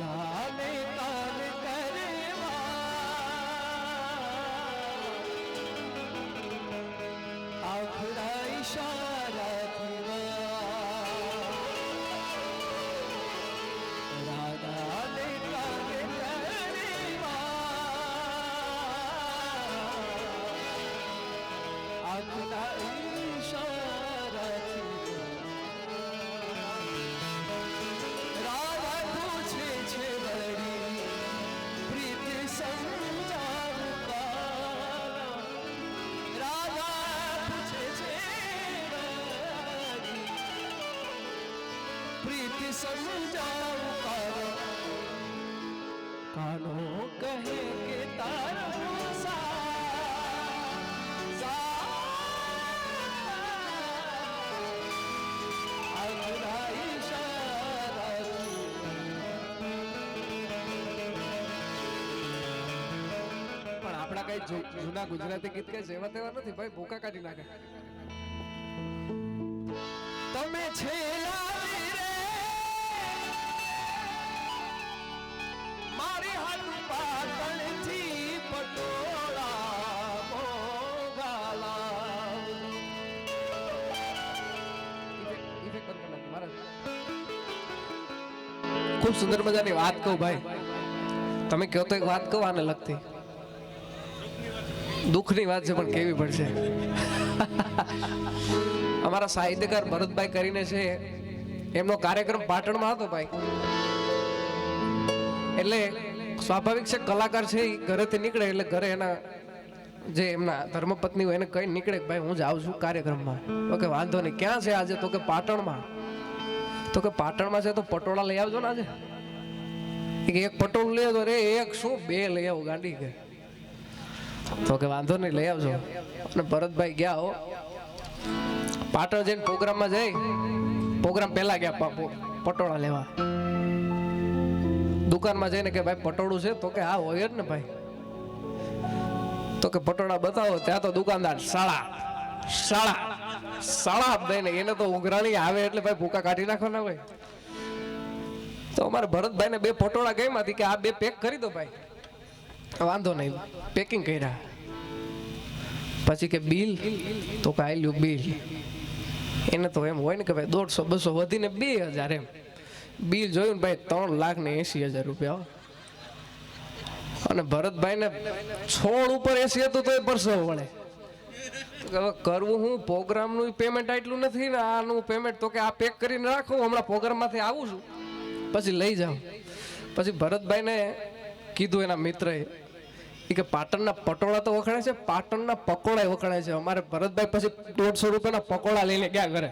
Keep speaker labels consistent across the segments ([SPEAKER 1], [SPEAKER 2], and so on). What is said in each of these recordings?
[SPEAKER 1] રાધાને કાન કરવા આખડા ઈશારાથી રાધાને કાન કરવા આખડા ઈશારાથી સમજાવું કાનો કહે કે તારો પણ આપણા કઈ જૂના ગુજરાતી ગીત કઈ સેવા તેવા નથી ભાઈ, ભૂકા કાઢી નાખે. તમે છેલ્લા મારી હાથ પાટણથી પટોળા મોગાલા. ખૂબ સુંદર મજાની વાત કહું ભાઈ, તમે કહો તો એક વાત કહું આને લગતી. દુઃખની વાત છે પણ કેવી પડશે. અમારા સાહિત્યકાર ભરતભાઈ કરીને છે, એમનો કાર્યક્રમ પાટણમાં હતો ભાઈ. એટલે સ્વાભાવિક છે, કલાકાર છે એ ઘરેથી નીકળે એટલે ઘરે એના જે એમના ધર્મપત્ની હોય એને કઈ નીકળે કે ભાઈ હું જાઉં છું કાર્યક્રમમાં. તો કે વાંધો નહીં, ક્યાં છે આજે? તો કે પાટણમાં. તો કે પાટણમાં છે તો પટોળા લઈ આવજો ને આજે. એક પટોળું લઈ આવજો. રે એક શું બે લઈ આવો ગાંડી કે. તો કે વાંધો નહીં લઈ આવજો. અને ભરતભાઈ ગયા હો પાટણ જઈને પ્રોગ્રામમાં જઈ, પ્રોગ્રામ પહેલા ગયા પટોળા લેવા. દુકાનમાં જઈને કે ભાઈ પટોળું છે? તો કે હા હોય જ ને ભાઈ. તો કે પટોળા બતાવો. ત્યાં તો દુકાનદાર સાળા દઈને એને તો ઉઘરાણી આવે એટલે ભાઈ ભૂકા કાઢી નાખવાના હોય. તો અમારે ભરતભાઈ ને બે પટોળા ગઈમાંથી કે આ બે પેક કરી દો ભાઈ. વાંધો નહીં, પેકિંગ કર્યા. પછી કે બિલ? તો કે આલ્યું બિલ. એને તો એમ હોય ને કે ભાઈ 150-200 વધીને 2000 એમ. બિલ જોયું ને ભાઈ 3,80,000 રૂપિયા. અને ભરતભાઈ ને છોડ ઉપર 80 હતું તો એ પરસેવો વળે. હવે કરવું હું? પ્રોગ્રામ નું પેમેન્ટ આટલું નથી ને આનું પેમેન્ટ. તો કે આ પેક કરીને રાખો, હમણાં પ્રોગ્રામ માંથી આવું છું પછી લઈ જાઉં. પછી ભરતભાઈ ને કીધું એના મિત્રએ કે પાટણના પટોળા તો વખણાય છે, પાટણના પકોડા વખણાય છે. અમારે ભરતભાઈ પછી 150 રૂપિયાના પકોડા લઈને ગયા ઘરે.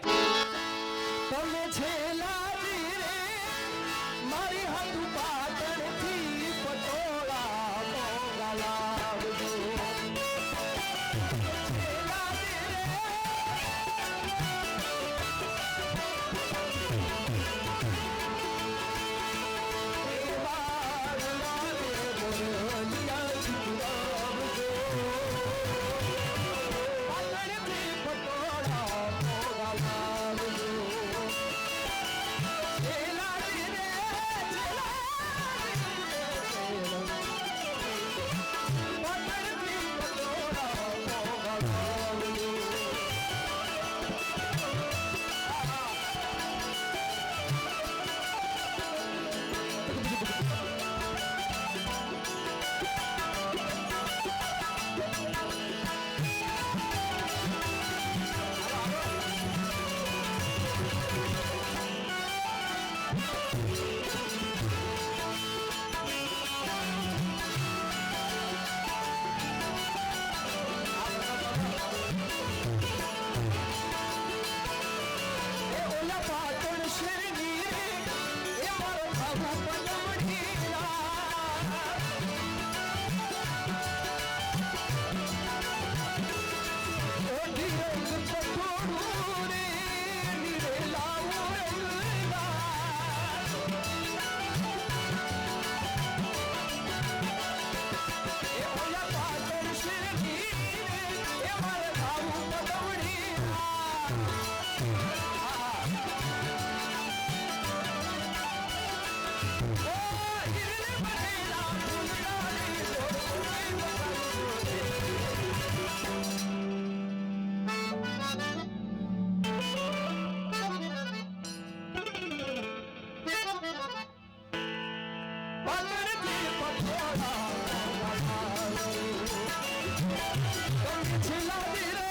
[SPEAKER 1] છેલ્લા દી રે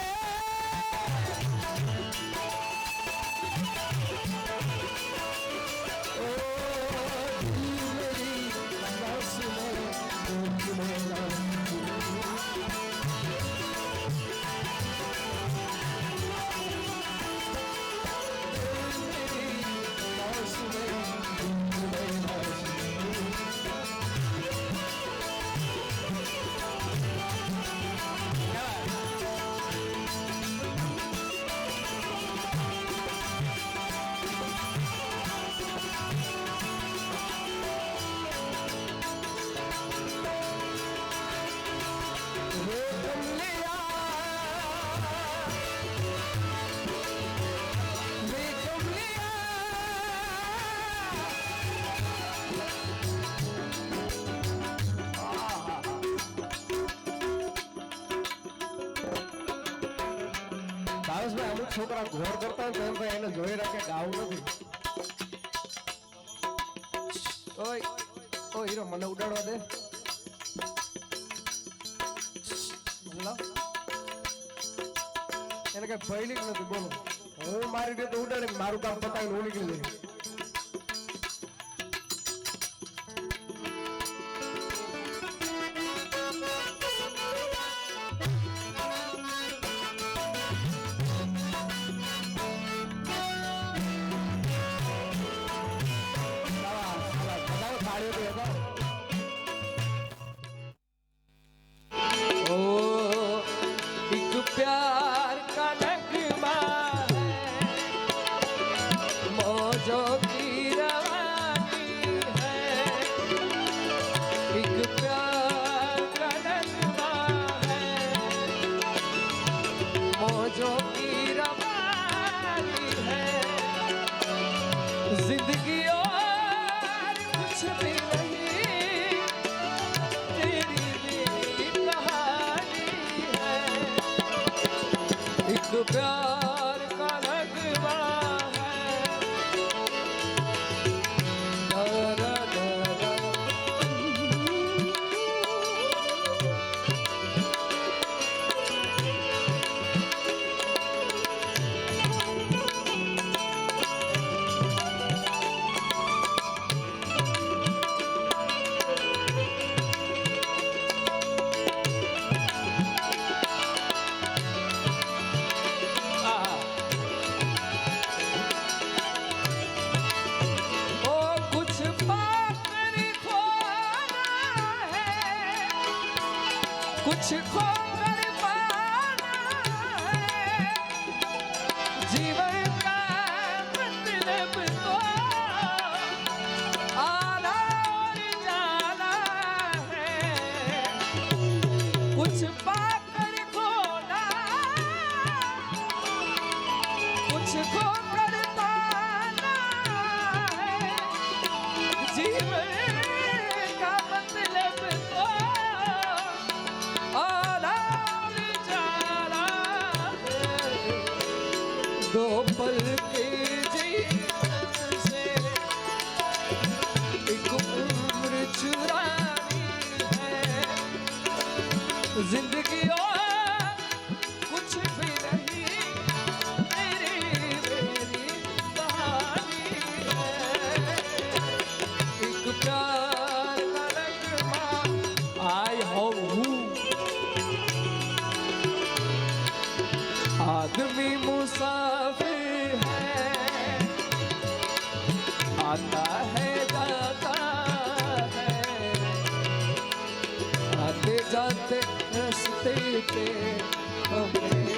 [SPEAKER 1] ઓ દિલ મેરી બસ ભાવેશભાઈ અમુક છોકરા ઘોર કરતા હોય તો એને જોઈ રાખે ગાવું નથી. ઓય ઓ હીરો મને ઉડાડવા દે. એને કઈ ફૈલી નથી. બોલો હું મારી રીતે ઉડાડે મારું કામ પતાવીને હું નીકળી જાય. प्यार का नगमा है मौजों की रवानी है एक प्यार का नगमा है मौजों की रवानी है जिंदगी और कुछ भी नहीं तेरी मेरी कहानी है एक प्यार का नगमा है रा रा रा कुछ खो कर पाना है जीवन का मतलब तो आना और जाना है कुछ पाकर खोना कुछ खो कर पाना है जीवन का मतलब तो दो पल के जीवन से एक उम्र चुरानी है जिंदगी और कुछ भी नहीं मेरी कहानी है एक प्यार का नगमा आई हूँ आदमी मुसाफिर है आता है जाता है आते जाते रास्ते पे हमें